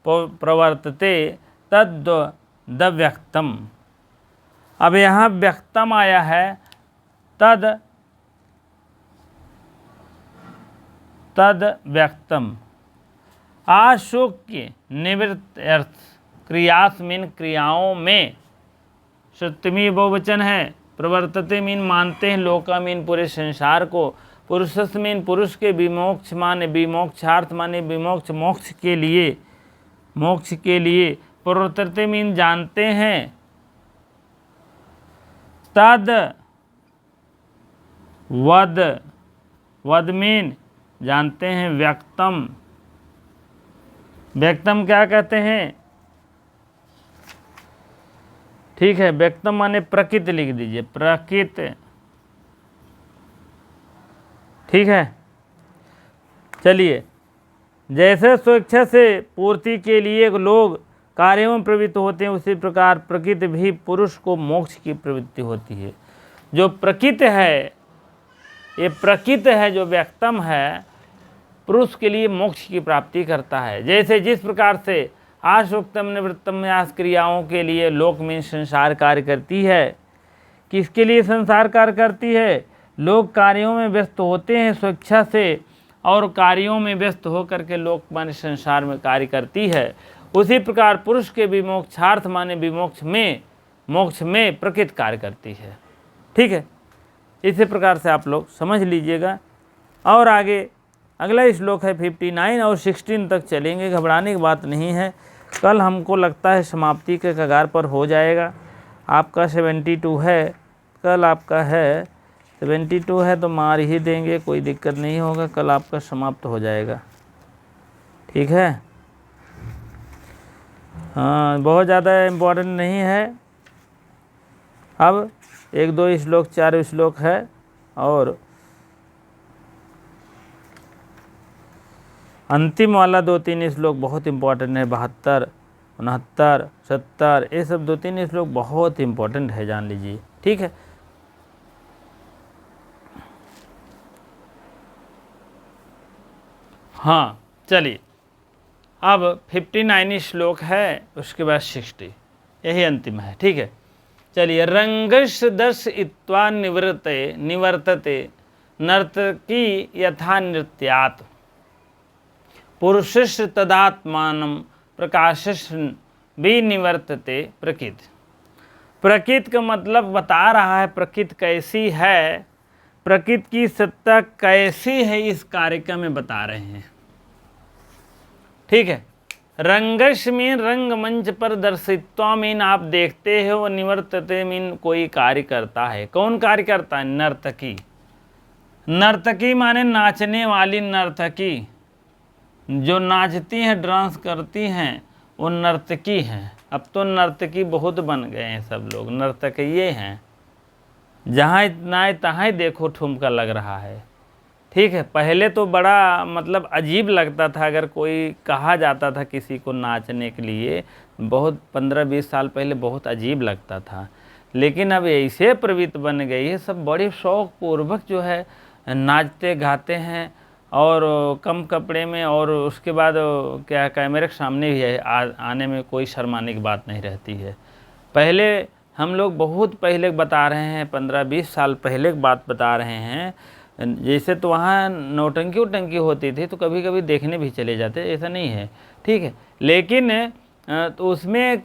प्रवर्तते तद् व्यक्तम। अब यहाँ व्यक्तम आया है, तद व्यक्तम। आशुक्य निवृत्त अर्थ क्रियास मीन क्रियाओं में, सप्तमी बहुवचन है, प्रवर्तते मीन मानते हैं, लोका मीन पूरे संसार को, पुरुषस मीन पुरुष के, विमोक्ष माने विमोक्षार्थ माने विमोक्ष मोक्ष के लिए, मोक्ष के लिए, प्रवर्तते मीन जानते हैं, तद वद मीन जानते हैं, व्यक्तम, व्यक्तम क्या कहते हैं, ठीक है, व्यक्तम माने प्रकृति लिख दीजिए, प्रकृति, ठीक है। चलिए, जैसे स्वेच्छा से पूर्ति के लिए लोग कार्यों में प्रवृत्त होते हैं, उसी प्रकार प्रकृति भी पुरुष को मोक्ष की प्रवृत्ति होती है। जो प्रकृति है, ये प्रकृति है जो व्यक्तम है, पुरुष के लिए मोक्ष की प्राप्ति करता है। जैसे जिस प्रकार से आशुक्तम निवृत्तम यास क्रियाओं के लिए लोक में संसार कार्य करती है, किसके लिए संसार कार्य करती है, लोग कार्यों में व्यस्त होते हैं स्वेच्छा से, और कार्यों में व्यस्त होकर के लोक माने संसार में कार्य करती है। उसी प्रकार पुरुष के विमोक्षार्थ माने विमोक्ष में, मोक्ष में प्रकृति कार्य करती है। ठीक है, इसी प्रकार से आप लोग समझ लीजिएगा। और आगे अगला श्लोक है 59 और 16 तक चलेंगे, घबराने की बात नहीं है। कल हमको लगता है समाप्ति के कगार पर हो जाएगा। आपका 72 है, कल आपका है 72 है, तो मार ही देंगे, कोई दिक्कत नहीं होगा, कल आपका समाप्त हो जाएगा। ठीक है, हाँ, बहुत ज़्यादा इम्पोर्टेंट नहीं है। अब 1-2 श्लोक 4 श्लोक है, और अंतिम वाला 2-3 श्लोक बहुत इम्पोर्टेंट है। 72, 69, 70, ये सब 2-3 श्लोक बहुत इम्पोर्टेंट है, जान लीजिए। ठीक है, हाँ, चलिए अब 59 श्लोक है, उसके बाद 60, यही अंतिम है। ठीक है, चलिए। रंगश दर्श इत्वा निवर्तते नर्तकी यथा नृत्यात्, पुरुषस्य तदात्मानं प्रकाशस्य विनिवर्तते प्रकृति। प्रकृति का मतलब बता रहा है प्रकृति कैसी है, प्रकृति की सत्ता कैसी है, इस कार्यक्रम में बता रहे हैं। ठीक है, रंगश मीन रंगमंच पर दर्शित्वा मीन आप देखते हो, निवर्तते मीन कोई कार्य करता है। कौन कार्य करता है? नर्तकी। नर्तकी माने नाचने वाली नर्तकी, जो नाचती हैं, डांस करती हैं, वो नर्तकी हैं। अब तो नर्तकी बहुत बन गए हैं, सब लोग नर्तकीये हैं, जहाँ इतना है तहाँ ही देखो ठुमका लग रहा है। ठीक है, पहले तो बड़ा मतलब अजीब लगता था, अगर कोई कहा जाता था किसी को नाचने के लिए, बहुत 15-20 साल पहले बहुत अजीब लगता था। लेकिन अब ऐसे प्रवृत्ति बन गई है, सब बड़े शौक पूर्वक जो है नाचते गाते हैं, और कम कपड़े में, और उसके बाद क्या कैमरे के सामने भी है आने में कोई शर्माने की बात नहीं रहती है। पहले हम लोग बहुत पहले बता रहे हैं, 15-20 साल पहले की बात बता रहे हैं, जैसे तो वहाँ नौटंकी उटंकी होती थी तो कभी कभी देखने भी चले जाते, ऐसा नहीं है, ठीक है। लेकिन तो उसमें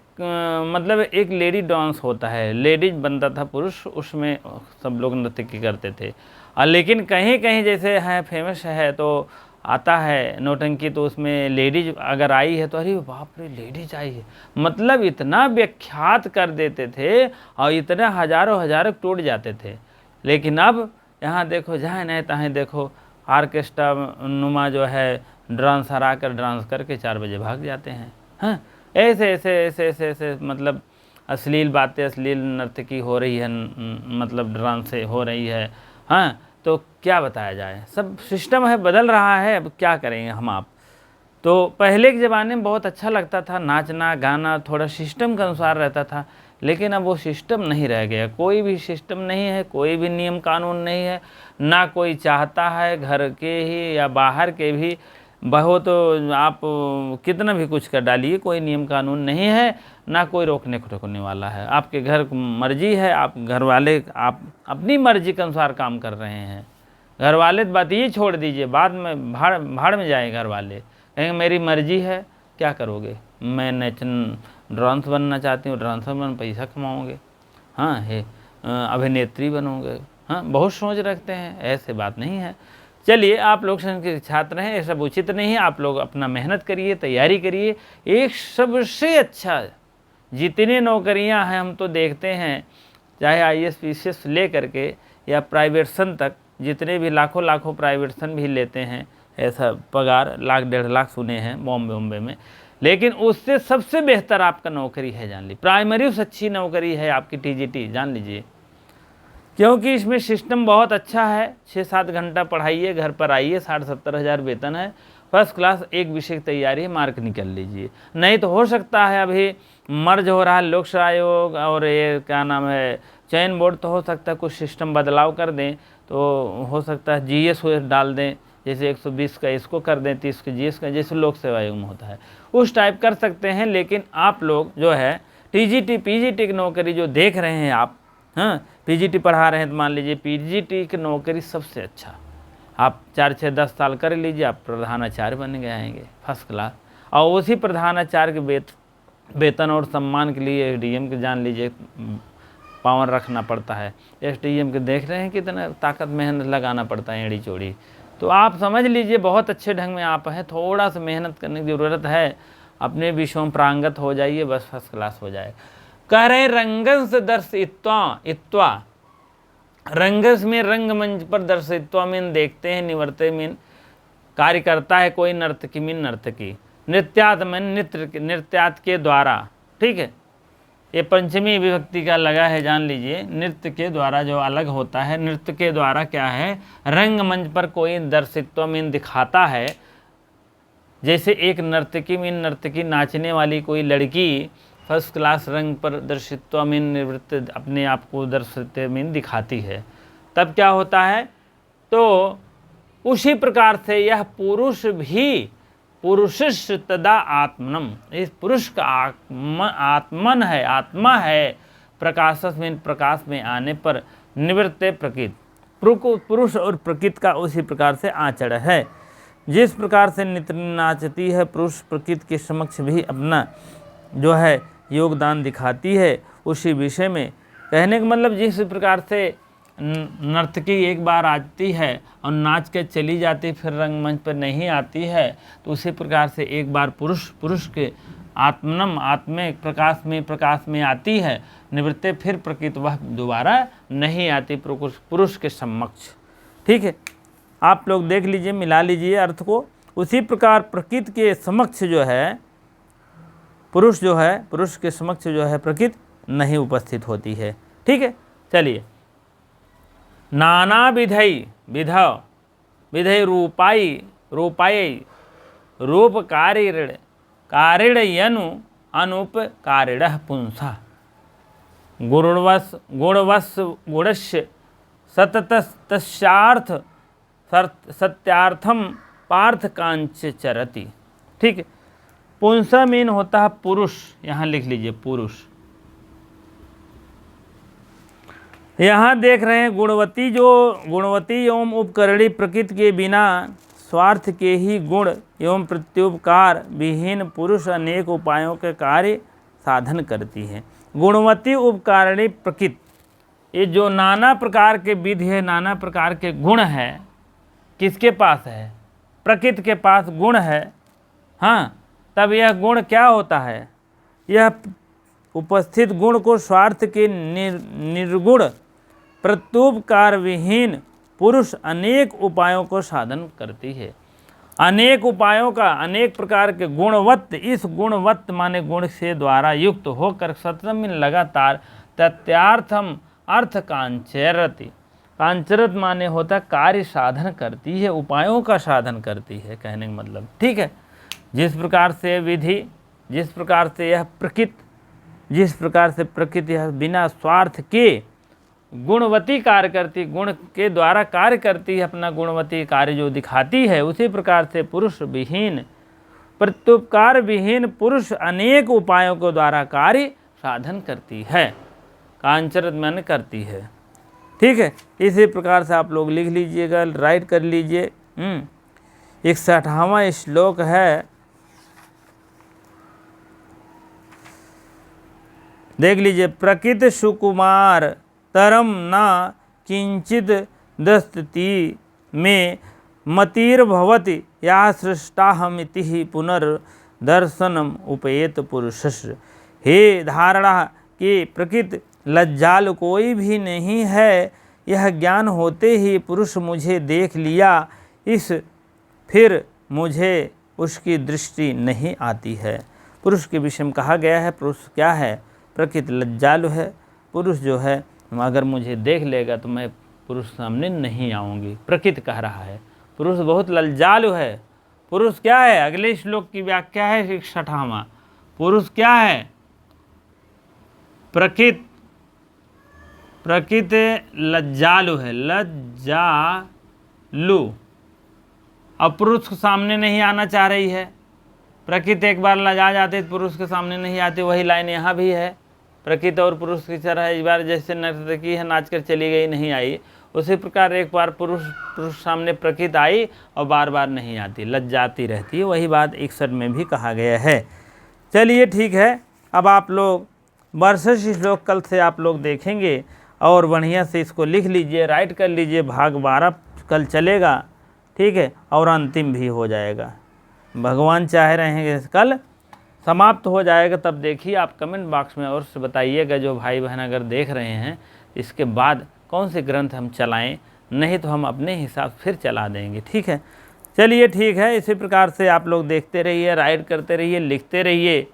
मतलब एक लेडी डांस होता है, लेडीज बनता था पुरुष, उसमें सब लोग नृत्य करते थे। लेकिन कहीं कहीं जैसे है फेमस है तो आता है नौटंकी, तो उसमें लेडीज अगर आई है तो अरे बाप रे लेडीज आई है, मतलब इतना व्याख्यात कर देते थे और इतने हजारों हजारों टूट जाते थे। लेकिन अब यहाँ देखो जहाँ नहीं तहाँ देखो आर्केस्ट्रा नुमा जो है डांस हरा कर डांस करके 4 बजे भाग जाते हैं। हाँ, ऐसे ऐसे ऐसे ऐसे ऐसे मतलब अश्लील बातें, अश्लील नर्तकी हो रही है, मतलब डांस से हो रही है। हाँ, तो क्या बताया जाए, सब सिस्टम है बदल रहा है, अब क्या करेंगे हम आप। तो पहले के ज़माने में बहुत अच्छा लगता था, नाचना गाना थोड़ा सिस्टम के अनुसार रहता था, लेकिन अब वो सिस्टम नहीं रह गया, कोई भी सिस्टम नहीं है, कोई भी नियम कानून नहीं है, ना कोई चाहता है घर के ही या बाहर के भी बहुत तो आप कितना भी कुछ कर डालिए, कोई नियम कानून नहीं है, ना कोई रोकने को रोकने वाला है। आपके घर मर्जी है, आप घर वाले आप अपनी मर्जी के अनुसार काम कर रहे हैं। घर वाले तो बात ये छोड़ दीजिए, बाद में भाड़ में जाए घर वाले, कहेंगे मेरी मर्जी है, क्या करोगे, मैं डांस बनना चाहती हूँ, डांसर बन पैसा कमाओगे, हाँ है अभिनेत्री बनोगे, हाँ बहुत सोच रखते हैं, ऐसे बात नहीं है। चलिए, आप लोग संस्कृत छात्र हैं, ये सब उचित नहीं है, आप लोग अपना मेहनत करिए, तैयारी करिए। एक सबसे अच्छा जितने नौकरियां हैं हम तो देखते हैं, चाहे IAS PCS ले करके या प्राइवेटसन तक, जितने भी लाखों लाखों प्राइवेटसन भी लेते हैं, ऐसा पगार 1-1.5 लाख सुने हैं बॉम्बे में, लेकिन उससे सबसे बेहतर आपका नौकरी है, जान ली, प्राइमरी से अच्छी नौकरी है आपकी TGT, जान लीजिए, क्योंकि इसमें सिस्टम बहुत अच्छा है। 6-7 घंटा पढ़ाइए, घर पर आइए, 60-70 हज़ार वेतन है, फर्स्ट क्लास, एक विषय की तैयारी है, मार्क निकल लीजिए। नहीं तो हो सकता है अभी मर्ज हो रहा है लोक सेवा आयोग और ये क्या नाम है चयन बोर्ड, तो हो सकता है कुछ सिस्टम बदलाव कर दें, तो हो सकता है GS डाल दें, जैसे 120 का इसको कर दें, 30 का GS का, जैसे लोक सेवा आयोग में होता है उस टाइप कर सकते हैं। लेकिन आप लोग जो है TGT PGT की नौकरी जो देख रहे हैं आप, हाँ PGT पढ़ा रहे हैं तो मान लीजिए PGT की नौकरी सबसे अच्छा, आप 4-6-10 साल कर लीजिए, आप प्रधानाचार्य बन गए आएंगे फर्स्ट क्लास, और उसी प्रधानाचार्य के वेतन और सम्मान के लिए SDM के जान लीजिए पावर रखना पड़ता है। SDM के देख रहे हैं कितना ताकत मेहनत लगाना पड़ता है एड़ी चोड़ी, तो आप समझ लीजिए बहुत अच्छे ढंग में आप हैं, थोड़ा सा मेहनत करने की ज़रूरत है, अपने विषयों में प्रांगत हो जाइए, बस फर्स्ट क्लास हो जाए। कह रहे रंगस दर्शित्वा, रंगस में रंगमंच पर दर्शित्वा में देखते हैं, निवर्ते में कार्य करता है कोई नर्तकी में नर्तकी, नृत्यात में नृत्यात के द्वारा, ठीक है, ये पंचमी विभक्ति का लगा है, जान लीजिए, नृत्य के द्वारा जो अलग होता है, नृत्य के द्वारा क्या है, रंगमंच पर कोई दर्शित्व में दिखाता है, जैसे एक नर्तकी में नर्तकी नाचने वाली कोई लड़की फर्स्ट क्लास रंग पर दर्शित्व में निवृत्त अपने आप को दर्शित्व में दिखाती है, तब क्या होता है, तो उसी प्रकार से यह पुरुष भी पुरुषश तदा आत्मनम, इस पुरुष का आत्मन है, आत्मा है, प्रकाशस में प्रकाश में आने पर निवृत्त प्रकृति, पुरुष और प्रकृति का उसी प्रकार से आचरण है। जिस प्रकार से नित्य नाचती है पुरुष प्रकृति के समक्ष भी अपना जो है योगदान दिखाती है, उसी विषय में कहने का मतलब जिस प्रकार से नर्तकी एक बार आती है और नाच के चली जाती, फिर रंगमंच पर नहीं आती है, तो उसी प्रकार से एक बार पुरुष के आत्मनम आत्मे प्रकाश में आती है, निवृत्ते फिर प्रकृति वह दोबारा नहीं आती पुरुष के समक्ष, ठीक है। आप लोग देख लीजिए, मिला लीजिए अर्थ को। उसी प्रकार प्रकृति के समक्ष जो है पुरुष जो है, पुरुष के समक्ष जो है प्रकृति नहीं उपस्थित होती है, ठीक है। चलिए, नाना विधई रूपाई रूप कारिणयनु अनुप कारिण पुंसा गुणवश गुणस्य सततस्यार्थ सत्यार्थम पार्थ कांच चरति। ठीक है, पुंसा मीन होता है पुरुष, यहाँ लिख लीजिए पुरुष। यहाँ देख रहे हैं गुणवती, जो गुणवती एवं उपकरणी प्रकृति के बिना स्वार्थ के ही गुण एवं प्रत्युपकार विहीन पुरुष अनेक उपायों के कार्य साधन करती है। गुणवती उपकारिणी प्रकृति, ये जो नाना प्रकार के विधि है, नाना प्रकार के गुण है, किसके पास है? प्रकृति के पास गुण है। हाँ, तब यह गुण क्या होता है? यह उपस्थित गुण को स्वार्थ के निर्गुण प्रत्युपकार विहीन पुरुष अनेक उपायों को साधन करती है। अनेक उपायों का, अनेक प्रकार के गुणवत्त, इस गुणवत्त माने गुण से द्वारा युक्त होकर सततम में लगातार तथ्यार्थम अर्थ कांचरति। कांचरत माने होता कार्य साधन करती है, उपायों का साधन करती है, कहने का मतलब। ठीक है, जिस प्रकार से विधि, जिस प्रकार से यह प्रकृति, जिस प्रकार से प्रकृति यह बिना स्वार्थ के गुणवती कार्य करती, गुण के द्वारा कार्य करती है, अपना गुणवती कार्य जो दिखाती है, उसी प्रकार से पुरुष विहीन, प्रत्युपकार विहीन पुरुष अनेक उपायों के द्वारा कार्य साधन करती है। कांचरत माने करती है। ठीक है, इसी प्रकार से आप लोग लिख लीजिएगा, राइट कर लीजिए। 61वां श्लोक है, देख लीजिए। प्रकृति सुकुमार तरम न किंचित दस्तति में मतिर्भवति या सृष्टाहमिति ही पुनर्दर्शनम उपेत पुरुषस्य। हे धारणा कि प्रकृति लज्जालु कोई भी नहीं है, यह ज्ञान होते ही पुरुष मुझे देख लिया, इस फिर मुझे उसकी दृष्टि नहीं आती है। पुरुष के विषय में कहा गया है, पुरुष क्या है? प्रकृति लज्जालु है। पुरुष जो है, अगर मुझे देख लेगा तो मैं पुरुष सामने नहीं आऊँगी। प्रकृति कह रहा है पुरुष बहुत लज्जालु है। पुरुष क्या है? अगले श्लोक की व्याख्या है 61वां। पुरुष क्या है? प्रकृति, प्रकृति लज्जालु है, लज्जालु। अब पुरुष के सामने नहीं आना चाह रही है। प्रकृति एक बार लजा जाती तो पुरुष के सामने नहीं आती। वही लाइन यहाँ भी है। प्रकृति और पुरुष की तरह एक बार जैसे नर्तकी है, नाच कर चली गई, नहीं आई, उसी प्रकार एक बार पुरुष सामने प्रकृति आई और बार बार नहीं आती, लज्जाती रहती है। वही बात 61 में भी कहा गया है। चलिए ठीक है, अब आप लोग वर्षस श्लोक कल से आप लोग देखेंगे और बढ़िया से इसको लिख लीजिए, राइट कर लीजिए। भाग 12 कल चलेगा, ठीक है, और अंतिम भी हो जाएगा। भगवान चाह रहे हैं कल समाप्त हो जाएगा। तब देखिए, आप कमेंट बॉक्स में और से बताइएगा, जो भाई बहन अगर देख रहे हैं, इसके बाद कौन से ग्रंथ हम चलाएं, नहीं तो हम अपने हिसाब फिर चला देंगे। ठीक है, चलिए ठीक है। इसी प्रकार से आप लोग देखते रहिए, राइट करते रहिए, लिखते रहिए,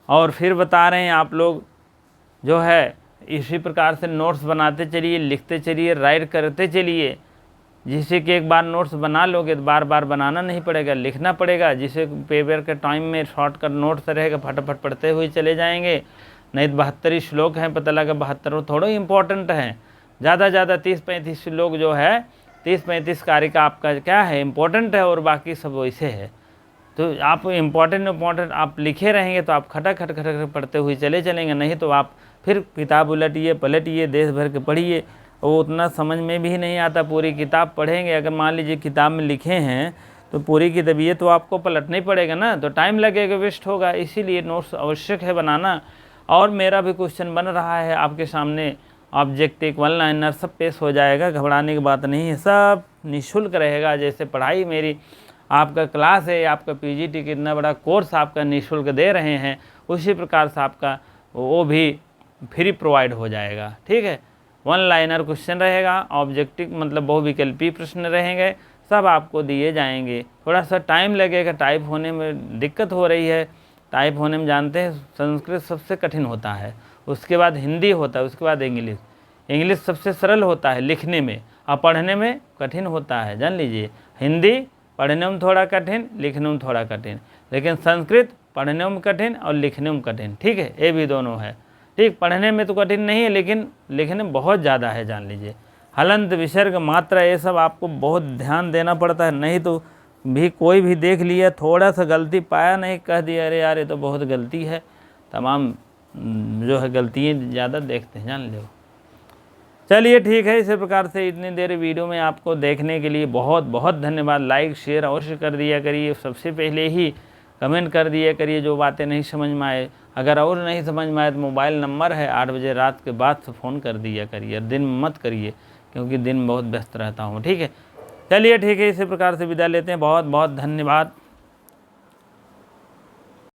और फिर बता रहे हैं आप लोग जो है इसी प्रकार से नोट्स बनाते चलिए, लिखते चलिए, राइट करते चलिए। जिससे कि एक बार नोट्स बना लोगे तो बार बार बनाना नहीं पड़ेगा, लिखना पड़ेगा। जिससे पेपर के टाइम में शॉर्टकट नोट्स रहेगा, फटाफट पढ़ते हुए चले जाएंगे। नहीं तो 72 श्लोक हैं, पता लगा 72 थोड़े इंपॉर्टेंट हैं। ज़्यादा 30-35 श्लोक जो है, 30-35 कार्य का आपका क्या है, इम्पोर्टेंट है, और बाकी सब वैसे है। तो आप इम्पोर्टेंट आप लिखे रहेंगे तो आप खटक पढ़ते हुए चले चलेंगे। नहीं तो आप फिर किताब उलटिए पलटिए, देश भर के पढ़िए, वो उतना समझ में भी नहीं आता। पूरी किताब पढ़ेंगे, अगर मान लीजिए किताब में लिखे हैं तो पूरी किताब ये तो आपको पलटना ही पड़ेगा ना, तो टाइम लगेगा, वेस्ट होगा। इसीलिए नोट्स आवश्यक है बनाना। और मेरा भी क्वेश्चन बन रहा है आपके सामने, ऑब्जेक्टिव 1 लाइनर सब पेश हो जाएगा, घबराने की बात नहीं है, सब निःशुल्क रहेगा। जैसे पढ़ाई मेरी आपका क्लास है, आपका पीजीटी कितना बड़ा कोर्स आपका निःशुल्क दे रहे हैं, उसी प्रकार से आपका वो भी फ्री प्रोवाइड हो जाएगा। ठीक है, 1 लाइनर क्वेश्चन रहेगा, ऑब्जेक्टिव मतलब बहुविकल्पी प्रश्न रहेंगे, सब आपको दिए जाएंगे। थोड़ा सा टाइम लगेगा, टाइप होने में दिक्कत हो रही है। टाइप होने में जानते हैं संस्कृत सबसे कठिन होता है, उसके बाद हिंदी होता है, उसके बाद इंग्लिश। इंग्लिश सबसे सरल होता है लिखने में, और पढ़ने में कठिन होता है, जान लीजिए। हिंदी पढ़ने में थोड़ा कठिन, लिखने में थोड़ा कठिन, लेकिन संस्कृत पढ़ने में कठिन और लिखने में कठिन। ठीक है, ये भी दोनों है। ठीक, पढ़ने में तो कठिन नहीं है, लेकिन लिखने में बहुत ज़्यादा है, जान लीजिए। हलंत विसर्ग मात्रा ये सब आपको बहुत ध्यान देना पड़ता है, नहीं तो भी कोई भी देख लिया थोड़ा सा गलती पाया नहीं कह दिया अरे यार ये तो बहुत गलती है। तमाम जो है गलतियाँ ज़्यादा देखते हैं, जान लो। चलिए ठीक है, इसी प्रकार से इतनी देर वीडियो में आपको देखने के लिए बहुत बहुत धन्यवाद। लाइक शेयर अवश्य कर दिया करिए, सबसे पहले ही कमेंट कर दिया करिए जो बातें नहीं समझ में आए। अगर और नहीं समझ में आए तो मोबाइल नंबर है 8 बजे रात के बाद से फ़ोन कर दिया करिए, दिन में मत करिए क्योंकि दिन बहुत व्यस्त रहता हूँ। ठीक है, चलिए ठीक है, इसी प्रकार से विदा लेते हैं। बहुत बहुत धन्यवाद।